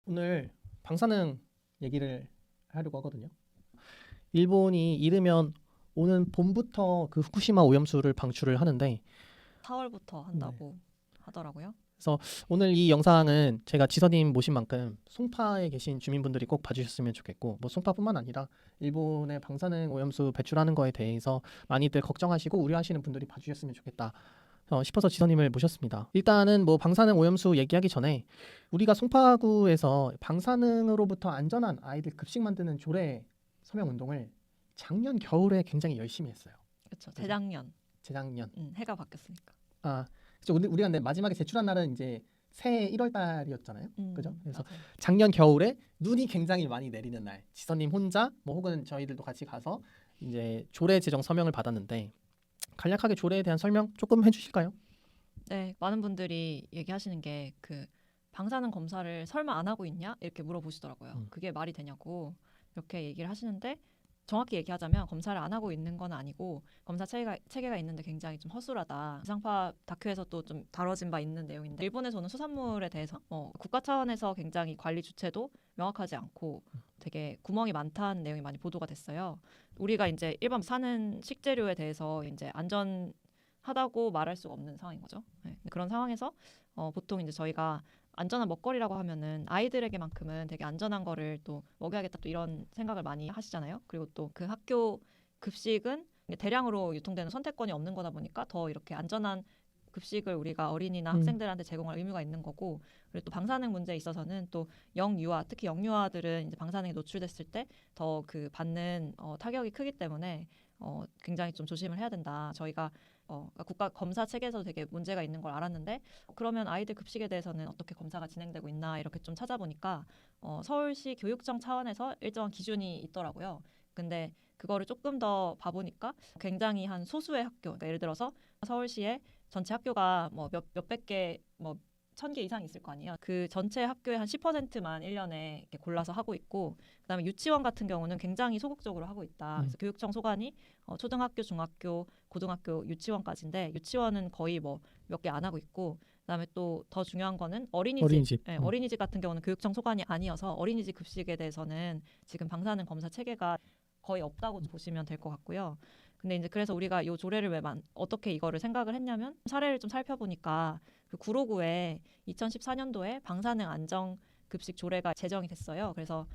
오늘 방사능 얘기를 하려고 하거든요. 일본이 이르면 오는 봄부터 그 후쿠시마 오염수를 방출을 하는데 4월부터 한다고 하더라고요. 그래서 오늘 이 영상은 제가 지선님 모신 만큼 송파에 계신 주민분들이 꼭 봐주셨으면 좋겠고, 뭐 송파뿐만 아니라 일본의 방사능 오염수 배출하는 거에 대해서 많이들 걱정하시고 우려하시는 분들이 봐주셨으면 좋겠다 싶어서 지선님을 모셨습니다. 일단은 뭐 방사능 오염수 얘기하기 전에 우리가 송파구에서 방사능으로부터 안전한 아이들 급식 만드는 조례 서명 운동을 작년 겨울에 굉장히 열심히 했어요. 그렇죠. 재작년. 해가 바뀌었으니까. 그렇죠. 우리가 근데 마지막에 제출한 날은 이제 새해 1월 달이었잖아요. 그죠? 그래서 맞아요. 작년 겨울에 눈이 굉장히 많이 내리는 날, 지선님 혼자 뭐 혹은 저희들도 같이 가서 이제 조례 제정 서명을 받았는데, 간략하게 조례에 대한 설명 조금 해주실까요? 네, 많은 분들이 얘기하시는 게 그 방사능 검사를 설마 안 하고 있냐 이렇게 물어보시더라고요. 그게 말이 되냐고 이렇게 얘기를 하시는데, 정확히 얘기하자면 검사를 안 하고 있는 건 아니고 검사 체계가 있는데 굉장히 좀 허술하다. 지상파 다큐에서 또 좀 다뤄진 바 있는 내용인데, 일본에서는 수산물에 대해서 국가 차원에서 굉장히 관리 주체도 명확하지 않고 되게 구멍이 많다는 내용이 많이 보도가 됐어요. 우리가 이제 일반 사는 식재료에 대해서 이제 안전하다고 말할 수가 없는 상황인 거죠. 네. 그런 상황에서 보통 이제 저희가 안전한 먹거리라고 하면은 아이들에게만큼은 되게 안전한 거를 또 먹여야겠다, 또 이런 생각을 많이 하시잖아요. 그리고 또 그 학교 급식은 대량으로 유통되는 선택권이 없는 거다 보니까 더 이렇게 안전한 급식을 우리가 어린이나 학생들한테 제공할 의무가 있는 거고, 그리고 또 방사능 문제에 있어서는 또 영유아, 특히 영유아들은 이제 방사능에 노출됐을 때 더 그 받는 타격이 크기 때문에 굉장히 좀 조심을 해야 된다. 저희가 그러니까 국가 검사 체계에서 되게 문제가 있는 걸 알았는데, 그러면 아이들 급식에 대해서는 어떻게 검사가 진행되고 있나 이렇게 좀 찾아보니까 서울시 교육청 차원에서 일정한 기준이 있더라고요. 근데 그거를 조금 더 봐보니까 굉장히 한 소수의 학교, 그러니까 예를 들어서 서울시에 전체 학교가 뭐 몇백 개, 뭐 1,000개 이상 있을 거 아니에요. 그 전체 학교의 한 10%만 1년에 이렇게 골라서 하고 있고, 그다음에 유치원 같은 경우는 굉장히 소극적으로 하고 있다. 그래서 교육청 소관이 초등학교, 중학교, 고등학교, 유치원까지인데, 유치원은 거의 뭐 몇 개 안 하고 있고, 그다음에 또 더 중요한 거는 어린이집. 네, 어린이집 같은 경우는 교육청 소관이 아니어서 어린이집 급식에 대해서는 지금 방사능 검사 체계가 거의 없다고 보시면 될 것 같고요. 근데 이제 그래서 우리가 이 조례를 어떻게 이거를 생각을 했냐면, 사례를 좀 살펴보니까 그 구로구에 2014년도에 방사능 안정 급식 조례가 제정이 됐어요. 그래서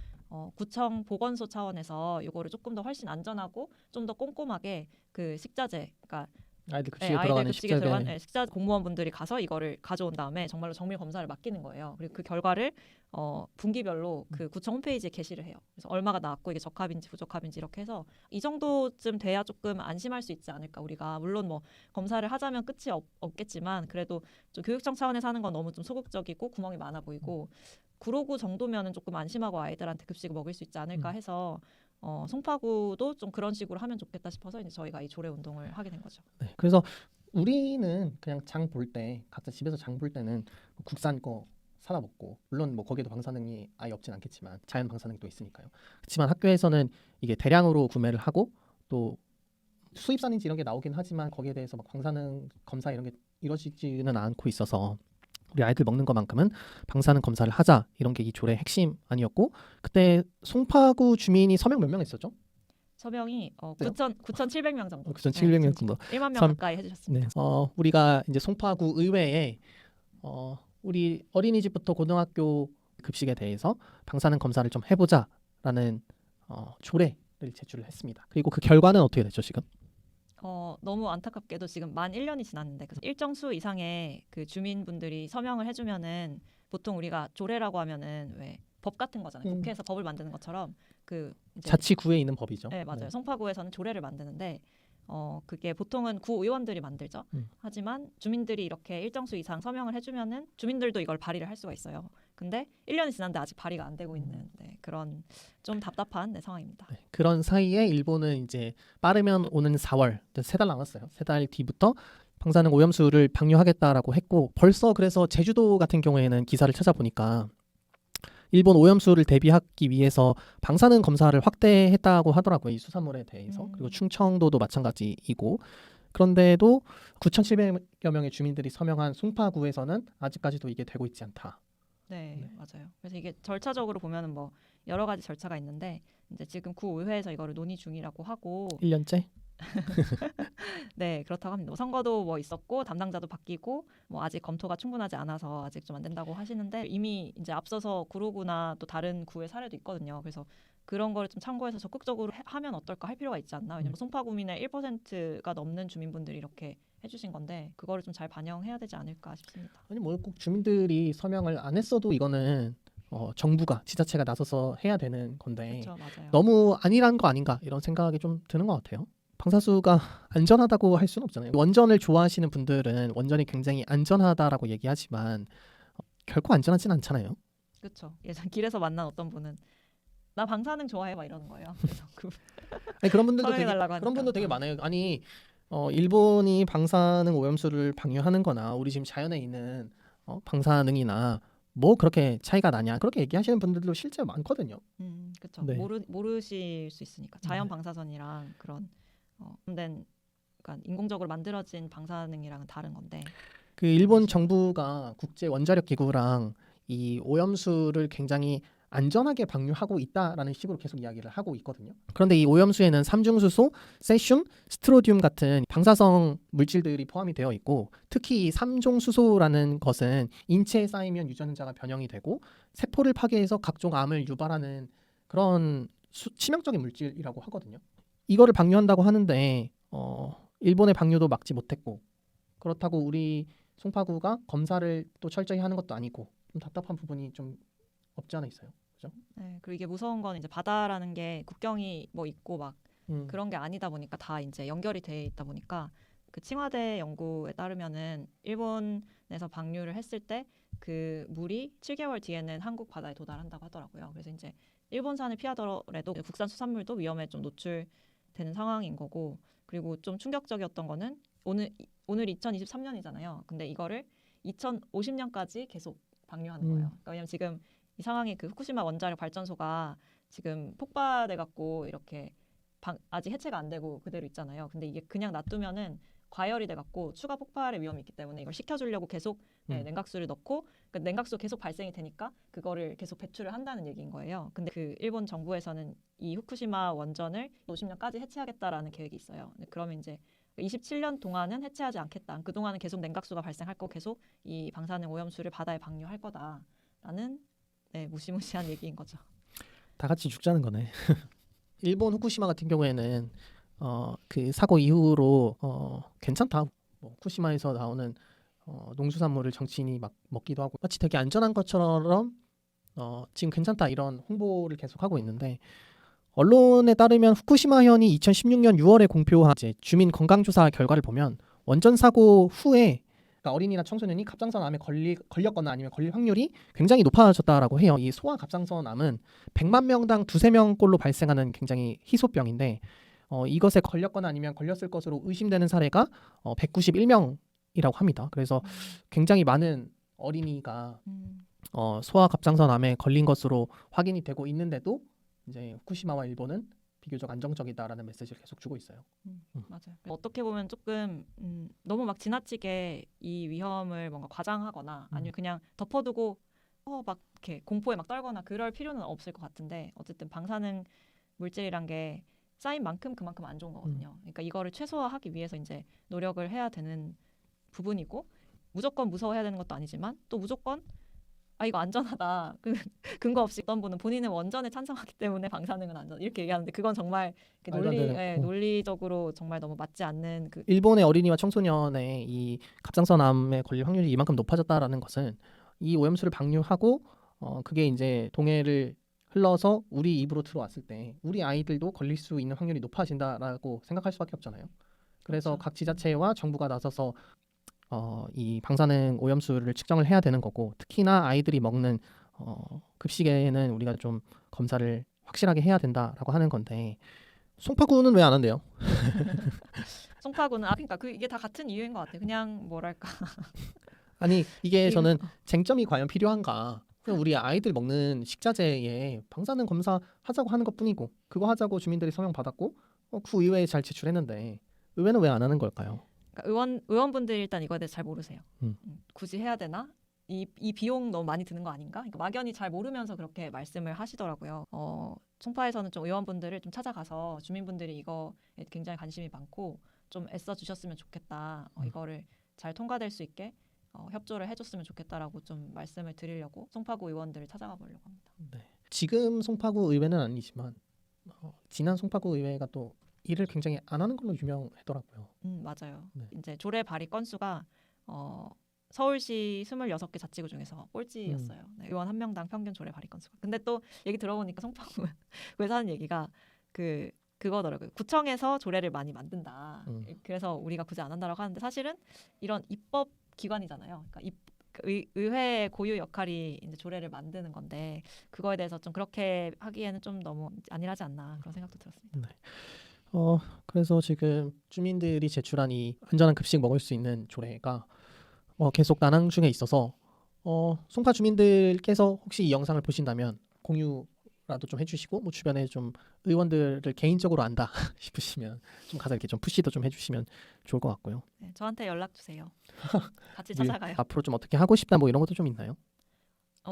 구청 보건소 차원에서 이거를 조금 더 훨씬 안전하고 좀 더 꼼꼼하게 그 식자재, 그러니까 아이들 급식에 아이들 들어가는 급식에 들어간 식자 공무원분들이 가서 이거를 가져온 다음에 정말로 정밀 검사를 맡기는 거예요. 그리고 그 결과를 분기별로 그 구청 홈페이지에 게시를 해요. 그래서 얼마가 나왔고 이게 적합인지 부적합인지 이렇게 해서 이 정도쯤 돼야 조금 안심할 수 있지 않을까. 우리가 물론 뭐 검사를 하자면 끝이 없겠지만, 그래도 좀 교육청 차원에서 하는 건 너무 좀 소극적이고 구멍이 많아 보이고, 구로구 정도면은 조금 안심하고 아이들한테 급식을 먹일 수 있지 않을까 해서 송파구도 좀 그런 식으로 하면 좋겠다 싶어서 이제 저희가 이 조례 운동을 하게 된 거죠. 네, 그래서 우리는 그냥 장 볼 때, 각자 집에서 장 볼 때는 국산 거 사다 먹고, 물론 뭐 거기에도 방사능이 아예 없진 않겠지만 자연 방사능도 있으니까요. 그렇지만 학교에서는 이게 대량으로 구매를 하고, 또 수입산인지 이런 게 나오긴 하지만 거기에 대해서 막 방사능 검사 이런 게 이루어지지는 않고 있어서 우리 아이들 먹는 것만큼은 방사능 검사를 하자, 이런 게 이 조례의 핵심 아니었고, 그때 송파구 주민이 서명 몇 명 했었죠? 서명이 9,700명 정도. 9,700명 정도. 1만 명 가까이 해주셨습니다. 네. 우리가 이제 송파구 의회에 우리 어린이집부터 고등학교 급식에 대해서 방사능 검사를 좀 해보자라는 조례를 제출을 했습니다. 그리고 그 결과는 어떻게 됐죠 지금? 너무 안타깝게도 지금 만 1년이 지났는데, 그래서 일정 수 이상의 그 주민분들이 서명을 해주면은, 보통 우리가 조례라고 하면은 왜 법 같은 거잖아요. 국회에서 법을 만드는 것처럼 그 이제 자치구에 있는 법이죠. 네, 맞아요. 송파구에서는 조례를 만드는데 그게 보통은 구의원들이 만들죠. 하지만 주민들이 이렇게 일정 수 이상 서명을 해주면은 주민들도 이걸 발의를 할 수가 있어요. 근데 1년이 지났는데 아직 발의가 안 되고 있는 그런 좀 답답한 상황입니다. 네, 그런 사이에 일본은 이제 빠르면 오는 4월, 3달 남았어요. 3달 뒤부터 방사능 오염수를 방류하겠다라고 했고, 벌써 그래서 제주도 같은 경우에는 기사를 찾아보니까 일본 오염수를 대비하기 위해서 방사능 검사를 확대했다고 하더라고요. 이 수산물에 대해서. 그리고 충청도도 마찬가지이고, 그런데도 9,700여 명의 주민들이 서명한 송파구에서는 아직까지도 이게 되고 있지 않다. 네, 네. 맞아요. 그래서 이게 절차적으로 보면은 뭐 여러 가지 절차가 있는데 이제 지금 구의회에서 이거를 논의 중이라고 하고 1년째? 네, 그렇다고 합니다. 뭐 선거도 뭐 있었고 담당자도 바뀌고 뭐 아직 검토가 충분하지 않아서 아직 좀 안 된다고 하시는데 이미 이제 앞서서 구로구나 또 다른 구의 사례도 있거든요. 그래서 그런 거를 좀 참고해서 적극적으로 하면 어떨까 할 필요가 있지 않나. 왜냐면 송파구민의 1%가 넘는 주민분들이 이렇게 해주신 건데 그거를 좀 잘 반영해야 되지 않을까 싶습니다. 아니 뭐 꼭 주민들이 서명을 안 했어도 이거는 정부가 지자체가 나서서 해야 되는 건데 그렇죠, 맞아요. 너무 안일한 거 아닌가 이런 생각이 좀 드는 것 같아요. 방사수가 안전하다고 할 수는 없잖아요. 원전을 좋아하시는 분들은 원전이 굉장히 안전하다라고 얘기하지만 결코 안전하진 않잖아요. 그렇죠. 예전 길에서 만난 어떤 분은 나 방사능 좋아해 막 이러는 거예요. 그래서 아니, 그런 분들도 되게 서명해달라고 그런 하니까. 분도 되게 많아요. 아니 일본이 방사능 오염수를 방류하는 거나 우리 지금 자연에 있는 방사능이나 뭐 그렇게 차이가 나냐 그렇게 얘기하시는 분들도 실제 많거든요. 그렇죠. 네. 모르실 수 있으니까 자연 네. 방사선이랑 그런 된 그러니까 인공적으로 만들어진 방사능이랑은 다른 건데. 그 일본 정부가 국제 원자력 기구랑 이 오염수를 굉장히 안전하게 방류하고 있다라는 식으로 계속 이야기를 하고 있거든요. 그런데 이 오염수에는 삼중수소, 세슘, 스트로듐 같은 방사성 물질들이 포함이 되어 있고 특히 이 삼중수소라는 것은 인체에 쌓이면 유전자가 변형이 되고 세포를 파괴해서 각종 암을 유발하는 그런 치명적인 물질이라고 하거든요. 이거를 방류한다고 하는데 일본의 방류도 막지 못했고 그렇다고 우리 송파구가 검사를 또 철저히 하는 것도 아니고 좀 답답한 부분이 좀 없지 않아 있어요. 그죠? 네, 그리고 이게 무서운 건 이제 바다라는 게 국경이 뭐 있고 막 그런 게 아니다 보니까 다 이제 연결이 돼 있다 보니까 그 칭화대 연구에 따르면은 일본에서 방류를 했을 때 그 물이 7개월 뒤에는 한국 바다에 도달한다고 하더라고요. 그래서 이제 일본산을 피하더라도 국산 수산물도 위험에 좀 노출되는 상황인 거고 그리고 좀 충격적이었던 거는 오늘 2023년이잖아요. 근데 이거를 2050년까지 계속 방류하는 거예요. 그러니까 왜냐면 지금 이 상황이 그 후쿠시마 원자력 발전소가 지금 폭발돼 갖고 이렇게 아직 해체가 안 되고 그대로 있잖아요. 근데 이게 그냥 놔두면은 과열이 돼 갖고 추가 폭발의 위험이 있기 때문에 이걸 식혀주려고 계속 냉각수를 넣고 그 냉각수 계속 발생이 되니까 그거를 계속 배출을 한다는 얘기인 거예요. 근데 그 일본 정부에서는 이 후쿠시마 원전을 50년까지 해체하겠다라는 계획이 있어요. 그러면 이제 27년 동안은 해체하지 않겠다. 그 동안은 계속 냉각수가 발생할 거고 계속 이 방사능 오염수를 바다에 방류할 거다라는 무시무시한 얘기인 거죠. 다 같이 죽자는 거네. 일본 후쿠시마 같은 경우에는 그 사고 이후로 괜찮다. 뭐 후쿠시마에서 나오는 농수산물을 정치인이 막 먹기도 하고 마치 되게 안전한 것처럼 지금 괜찮다 이런 홍보를 계속 하고 있는데 언론에 따르면 후쿠시마현이 2016년 6월에 공표한 이제 주민 건강조사 결과를 보면 원전 사고 후에 그러니까 어린이나 청소년이 갑상선 암에 걸렸거나 아니면 걸릴 확률이 굉장히 높아졌다라고 해요. 이 소아 갑상선 암은 100만 명당 두세 명꼴로 발생하는 굉장히 희소병인데 이것에 걸렸거나 아니면 걸렸을 것으로 의심되는 사례가 191명이라고 합니다. 그래서 굉장히 많은 어린이가 소아 갑상선 암에 걸린 것으로 확인이 되고 있는데도 이제 후쿠시마와 일본은 비교적 안정적이다라는 메시지를 계속 주고 있어요. 맞아요. 어떻게 보면 조금 너무 막 지나치게 이 위험을 뭔가 과장하거나 아니면 그냥 덮어두고 막 이렇게 공포에 막 떨거나 그럴 필요는 없을 것 같은데 어쨌든 방사능 물질이란 게 쌓인 만큼 그만큼 안 좋은 거거든요. 그러니까 이거를 최소화하기 위해서 이제 노력을 해야 되는 부분이고 무조건 무서워해야 되는 것도 아니지만 또 무조건 이거 안전하다. 근거 없이 어떤 분은 본인은 원전에 찬성하기 때문에 방사능은 안전 이렇게 얘기하는데 그건 정말 논리적으로 정말 너무 맞지 않는 그 일본의 어린이와 청소년의 이 갑상선암에 걸릴 확률이 이만큼 높아졌다라는 것은 이 오염수를 방류하고 그게 이제 동해를 흘러서 우리 입으로 들어왔을 때 우리 아이들도 걸릴 수 있는 확률이 높아진다라고 생각할 수밖에 없잖아요. 그래서 그렇죠. 각 지자체와 정부가 나서서 이 방사능 오염수를 측정을 해야 되는 거고 특히나 아이들이 먹는 급식에는 우리가 좀 검사를 확실하게 해야 된다라고 하는 건데 송파구는 왜 안 한대요? 송파구는 그러니까 이게 다 같은 이유인 것 같아요. 그냥 뭐랄까 아니 이게 저는 쟁점이 과연 필요한가? 그냥 우리 아이들 먹는 식자재에 방사능 검사 하자고 하는 것뿐이고 그거 하자고 주민들이 서명 받았고 구의회에 잘 제출했는데 의회는 왜 안 하는 걸까요? 그러니까 의원분들이 일단 이거에 대해서 잘 모르세요. 음. 굳이 해야 되나? 이 비용 너무 많이 드는 거 아닌가? 그러니까 막연히 잘 모르면서 그렇게 말씀을 하시더라고요. 송파에서는 좀 의원분들을 좀 찾아가서 주민분들이 이거에 굉장히 관심이 많고 좀 애써 주셨으면 좋겠다. 이거를 잘 통과될 수 있게 협조를 해줬으면 좋겠다라고 좀 말씀을 드리려고 송파구 의원들을 찾아가 보려고 합니다. 네. 지금 송파구 의회는 아니지만 지난 송파구 의회가 또 일을 굉장히 안 하는 걸로 유명하더라고요. 맞아요. 네. 이제 조례 발의 건수가 서울시 26개 자치구 중에서 꼴찌였어요. 네, 의원 한 명당 평균 조례 발의 건수가. 근데 또 얘기 들어보니까 송파구에서 하는 얘기가 그거더라고요. 구청에서 조례를 많이 만든다. 그래서 우리가 굳이 안 한다라고 하는데 사실은 이런 입법 기관이잖아요. 그러니까 의회의 고유 역할이 이제 조례를 만드는 건데 그거에 대해서 좀 그렇게 하기에는 좀 너무 안일하지 않나 그런 생각도 들었습니다. 네. 그래서 지금 주민들이 제출한 이 안전한 급식 먹을 수 있는 조례가 계속 난항 중에 있어서 송파 주민들께서 혹시 이 영상을 보신다면 공유라도 좀 해주시고 뭐 주변에 좀 의원들을 개인적으로 안다 싶으시면 좀 가서 이렇게 좀 푸시도 좀 해주시면 좋을 것 같고요. 네, 저한테 연락 주세요. 같이 찾아가요. 앞으로 좀 어떻게 하고 싶다 뭐 이런 것도 좀 있나요?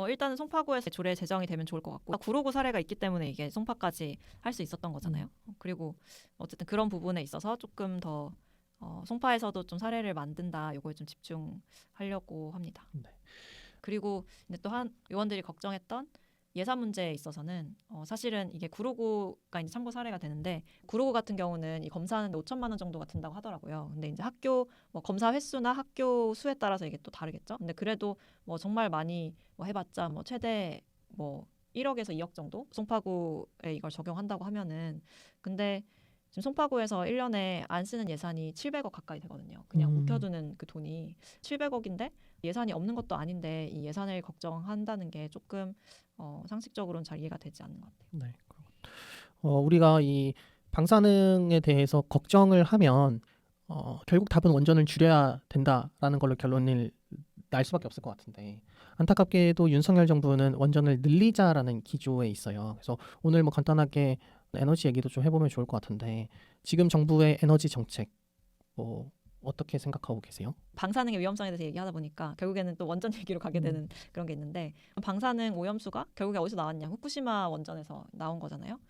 일단은 송파구에서 조례 제정이 되면 좋을 것 같고 구로구 사례가 있기 때문에 이게 송파까지 할 수 있었던 거잖아요. 그리고 어쨌든 그런 부분에 있어서 조금 더 송파에서도 좀 사례를 만든다. 요거에 좀 집중하려고 합니다. 네. 그리고 이제 또 한 의원들이 걱정했던 예산 문제에 있어서는 사실은 이게 구로구가 이제 참고 사례가 되는데 구로구 같은 경우는 이 검사하는데 5천만 원 정도가 든다고 하더라고요. 근데 이제 학교 뭐 검사 횟수나 학교 수에 따라서 이게 또 다르겠죠. 근데 그래도 뭐 정말 많이 뭐 해봤자 뭐 최대 뭐 1억에서 2억 정도 송파구에 이걸 적용한다고 하면은 근데 지금 송파구에서 1년에 안 쓰는 예산이 700억 가까이 되거든요. 그냥 묵혀두는 그 돈이 700억인데 예산이 없는 것도 아닌데 이 예산을 걱정한다는 게 조금 상식적으로는 잘 이해가 되지 않는 것 같아요. 네. 우리가 이 방사능에 대해서 걱정을 하면 결국 답은 원전을 줄여야 된다라는 걸로 결론을 날 수밖에 없을 것 같은데 안타깝게도 윤석열 정부는 원전을 늘리자라는 기조에 있어요. 그래서 오늘 뭐 간단하게 에너지 얘기도 좀 해보면 좋을 것 같은데 지금 정부의 에너지 정책 뭐 어떻게 생각하고 계세요? 방사능의 위험성에 대해서 얘기하다 보니까 결국에는 또 원전 얘기로 가게 되는 그런 게 있는데 방사능 오염수가 결국에 어디서 나왔냐? 후쿠시마 원전에서 나온 거잖아요.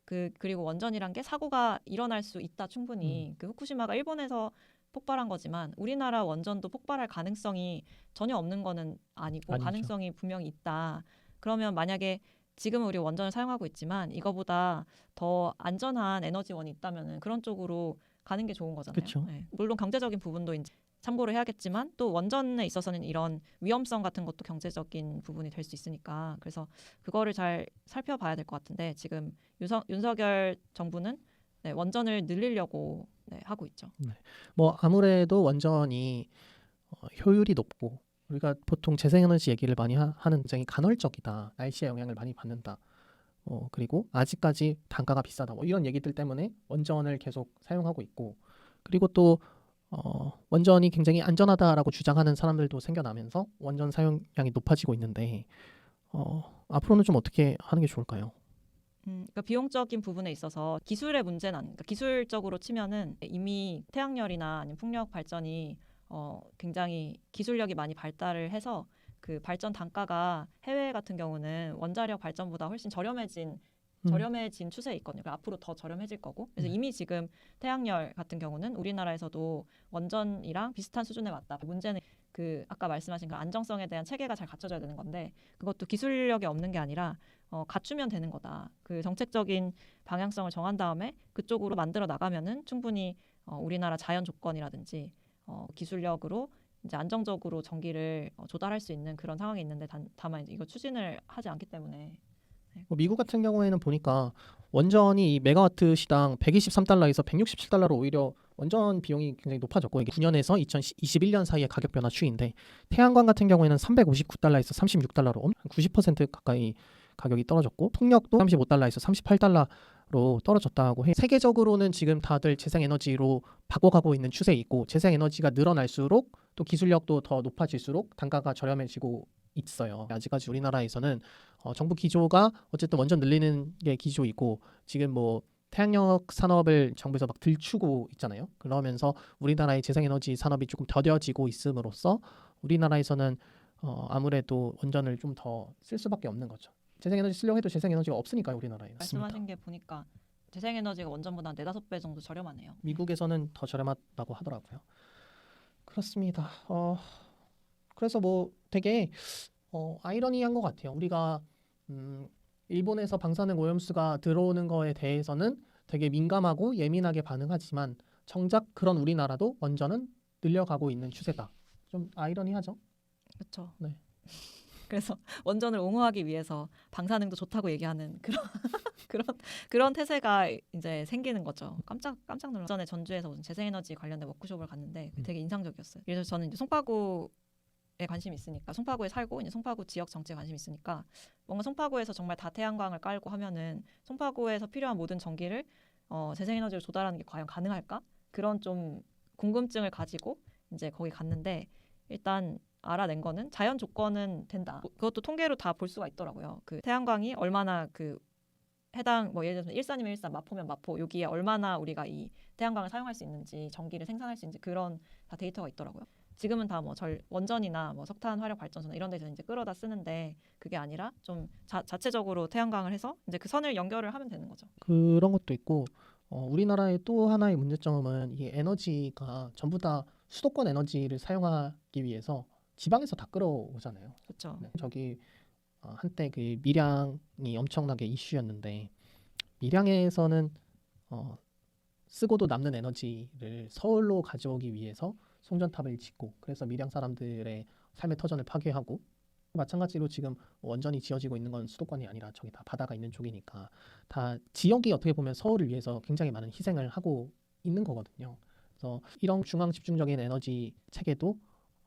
그리고 원전이란 게 사고가 일어날 수 있다 충분히. 그 후쿠시마가 일본에서 폭발한 거지만 우리나라 원전도 폭발할 가능성이 전혀 없는 거는 아니고 아니죠. 가능성이 분명히 있다. 그러면 만약에 지금은 우리 원전을 사용하고 있지만 이거보다 더 안전한 에너지원이 있다면 그런 쪽으로 가는 게 좋은 거잖아요. 네. 물론 경제적인 부분도 이제 참고를 해야겠지만 또 원전에 있어서는 이런 위험성 같은 것도 경제적인 부분이 될 수 있으니까 그래서 그거를 잘 살펴봐야 될 것 같은데 지금 윤석열 정부는 네, 원전을 늘리려고 하고 있죠. 네. 뭐 아무래도 원전이 효율이 높고 우리가 보통 재생에너지 얘기를 많이 하는 굉장히 간헐적이다. 날씨의 영향을 많이 받는다. 그리고 아직까지 단가가 비싸다. 뭐 이런 얘기들 때문에 원전을 계속 사용하고 있고 그리고 또 원전이 굉장히 안전하다라고 주장하는 사람들도 생겨나면서 원전 사용량이 높아지고 있는데 앞으로는 좀 어떻게 하는 게 좋을까요? 그러니까 비용적인 부분에 있어서 기술의 문제는 그러니까 기술적으로 치면은 이미 태양열이나 아니면 풍력 발전이 굉장히 기술력이 많이 발달을 해서 그 발전 단가가 해외 같은 경우는 원자력 발전보다 훨씬 저렴해진 추세에 있거든요. 그러니까 앞으로 더 저렴해질 거고. 그래서 이미 지금 태양열 같은 경우는 우리나라에서도 원전이랑 비슷한 수준에 왔다. 문제는 그 아까 말씀하신 그 안정성에 대한 체계가 잘 갖춰져야 되는 건데 그것도 기술력이 없는 게 아니라 갖추면 되는 거다. 그 정책적인 방향성을 정한 다음에 그쪽으로 만들어 나가면은 충분히 우리나라 자연 조건이라든지 기술력으로 이제 안정적으로 전기를 조달할 수 있는 그런 상황이 있는데 다만 이거 추진을 하지 않기 때문에 미국 같은 경우에는 보니까 원전이 메가와트 시당 123달러에서 167달러로 오히려 원전 비용이 굉장히 높아졌고 이게 9년에서 2021년 사이의 가격 변화 추이인데 태양광 같은 경우에는 359달러에서 36달러로 90% 가까이 가격이 떨어졌고 풍력도 35달러에서 38달러로 떨어졌다고 해. 세계적으로는 지금 다들 재생에너지로 바꿔가고 있는 추세에 있고 재생에너지가 늘어날수록 또 기술력도 더 높아질수록 단가가 저렴해지고 있어요. 아직까지 우리나라에서는 정부 기조가 어쨌든 원전 늘리는 게 기조이고 지금 뭐 태양력 산업을 정부에서 막 들추고 있잖아요. 그러면서 우리나라의 재생에너지 산업이 조금 더뎌지고 있음으로써 우리나라에서는 아무래도 원전을 좀 더 쓸 수밖에 없는 거죠. 재생에너지 쓰려고 해도 재생에너지가 없으니까요, 우리나라에. 말씀하신 게 보니까 재생에너지가 원전보다 한 4-5배 정도 저렴하네요. 미국에서는 더 저렴하다고 하더라고요. 그렇습니다. 그래서 뭐 되게 아이러니한 것 같아요. 우리가 일본에서 방사능 오염수가 들어오는 거에 대해서는 되게 민감하고 예민하게 반응하지만 정작 그런 우리나라도 원전은 늘려가고 있는 추세다. 좀 아이러니하죠. 그렇죠. 네. 그래서 원전을 옹호하기 위해서 방사능도 좋다고 얘기하는 그런 태세가 이제 생기는 거죠. 깜짝 놀랐어요. 전에 전주에서 무슨 재생에너지 관련된 워크숍을 갔는데 되게 인상적이었어요. 그래서 저는 이제 송파구에 관심이 있으니까 송파구에 살고 이제 송파구 지역 정치에 관심이 있으니까 뭔가 송파구에서 정말 다 태양광을 깔고 하면은 송파구에서 필요한 모든 전기를 재생에너지로 조달하는 게 과연 가능할까? 그런 좀 궁금증을 가지고 이제 거기 갔는데 일단 알아낸 거는 자연 조건은 된다. 그것도 통계로 다 볼 수가 있더라고요. 그 태양광이 얼마나 그 해당 뭐 예를 들면 일산이면 일산, 마포면 마포 여기에 얼마나 우리가 이 태양광을 사용할 수 있는지 전기를 생산할 수 있는지 그런 다 데이터가 있더라고요. 지금은 다 뭐 원전이나 뭐 석탄 화력 발전소나 이런 데서 이제 끌어다 쓰는데 그게 아니라 좀 자체적으로 태양광을 해서 이제 그 선을 연결을 하면 되는 거죠. 그런 것도 있고 우리나라의 또 하나의 문제점은 이 에너지가 전부 다 수도권 에너지를 사용하기 위해서 지방에서 다 끌어오잖아요. 그렇죠. 네. 저기 한때 그 밀양이 엄청나게 이슈였는데 밀양에서는 쓰고도 남는 에너지를 서울로 가져오기 위해서 송전탑을 짓고 그래서 밀양 사람들의 삶의 터전을 파괴하고 마찬가지로 지금 원전이 지어지고 있는 건 수도권이 아니라 저기 다 바다가 있는 쪽이니까 다 지역이 어떻게 보면 서울을 위해서 굉장히 많은 희생을 하고 있는 거거든요. 그래서 이런 중앙 집중적인 에너지 체계도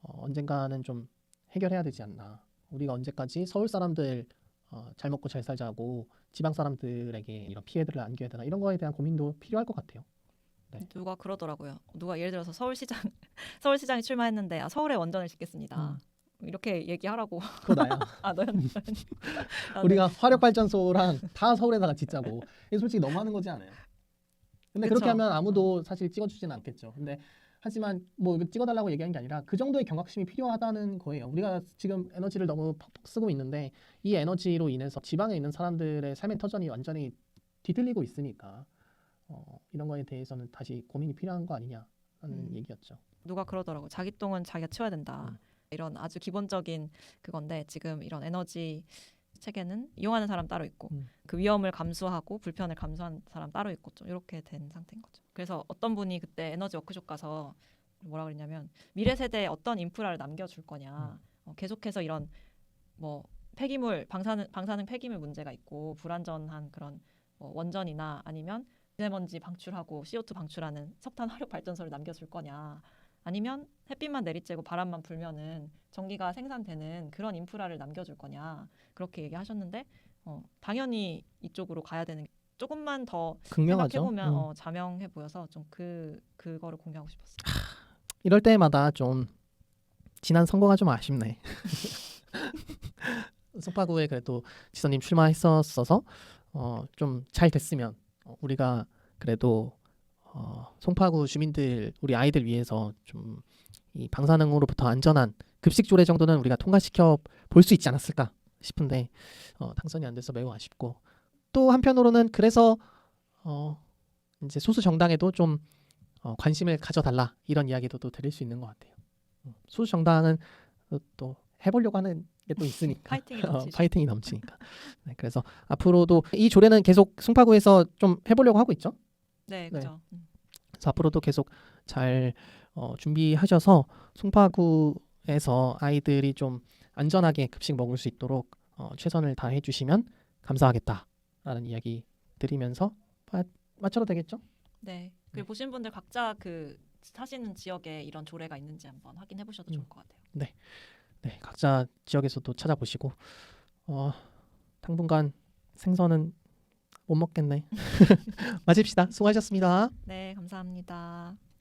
언젠가는 좀 해결해야 되지 않나. 우리가 언제까지 서울 사람들 잘 먹고 잘 살자고 지방 사람들에게 이런 피해들을 안겨야 되나 이런 거에 대한 고민도 필요할 것 같아요. 네. 누가 그러더라고요. 누가 예를 들어서 서울시장이 출마했는데 서울에 원전을 짓겠습니다. 이렇게 얘기하라고. 그거 나야. 너였니? 우리가 화력 발전소랑 다 서울에다가 짓자고. 이게 솔직히 너무하는 거지 않아요? 근데 그쵸. 그렇게 하면 아무도 사실 찍어주지는 않겠죠. 근데 하지만 뭐 찍어달라고 얘기하는 게 아니라 그 정도의 경각심이 필요하다는 거예요. 우리가 지금 에너지를 너무 퍽퍽 쓰고 있는데 이 에너지로 인해서 지방에 있는 사람들의 삶의 터전이 완전히 뒤틀리고 있으니까 이런 거에 대해서는 다시 고민이 필요한 거 아니냐라는 얘기였죠. 누가 그러더라고. 자기 똥은 자기가 치워야 된다. 이런 아주 기본적인 그건데 지금 이런 에너지 체계는 이용하는 사람 따로 있고 그 위험을 감수하고 불편을 감수하는 사람 따로 있고 좀 이렇게 된 상태인 거죠. 그래서 어떤 분이 그때 에너지 워크숍 가서 뭐라 그랬냐면 미래 세대에 어떤 인프라를 남겨줄 거냐. 계속해서 이런 뭐 폐기물 방사능 폐기물 문제가 있고 불안전한 그런 원전이나 아니면 미세먼지 방출하고 CO2 방출하는 석탄 화력 발전소를 남겨줄 거냐. 아니면 햇빛만 내리쬐고 바람만 불면은 전기가 생산되는 그런 인프라를 남겨줄 거냐 그렇게 얘기하셨는데 당연히 이쪽으로 가야 되는 게 조금만 더 극명하죠. 생각해보면 자명해 보여서 좀 그거를 공개하고 싶었어요. 이럴 때마다 좀 지난 선거가 좀 아쉽네. 송파구에 그래도 지선님 출마했었어서 좀 잘 됐으면 우리가 그래도 송파구 주민들 우리 아이들 위해서 좀 이 방사능으로부터 안전한 급식 조례 정도는 우리가 통과시켜 볼 수 있지 않았을까 싶은데 당선이 안 돼서 매우 아쉽고 또 한편으로는 그래서 이제 소수 정당에도 좀 관심을 가져달라 이런 이야기도 또 들을 수 있는 것 같아요. 소수 정당은 또 해보려고 하는 게 또 있으니까 파이팅이 넘치죠. 파이팅이 넘치니까. 네, 그래서 앞으로도 이 조례는 계속 송파구에서 좀 해보려고 하고 있죠. 네, 그렇죠. 그래서 앞으로도 계속 잘 준비하셔서 송파구에서 아이들이 좀 안전하게 급식 먹을 수 있도록 최선을 다해 주시면 감사하겠다라는 이야기 드리면서 마쳐도 되겠죠? 네. 그리고 보신 분들 각자 그 사시는 지역에 이런 조례가 있는지 한번 확인해 보셔도 좋을 것 같아요. 네, 각자 지역에서도 찾아보시고 당분간 생선은 못 먹겠네. 마칩시다. 수고하셨습니다. 네, 감사합니다.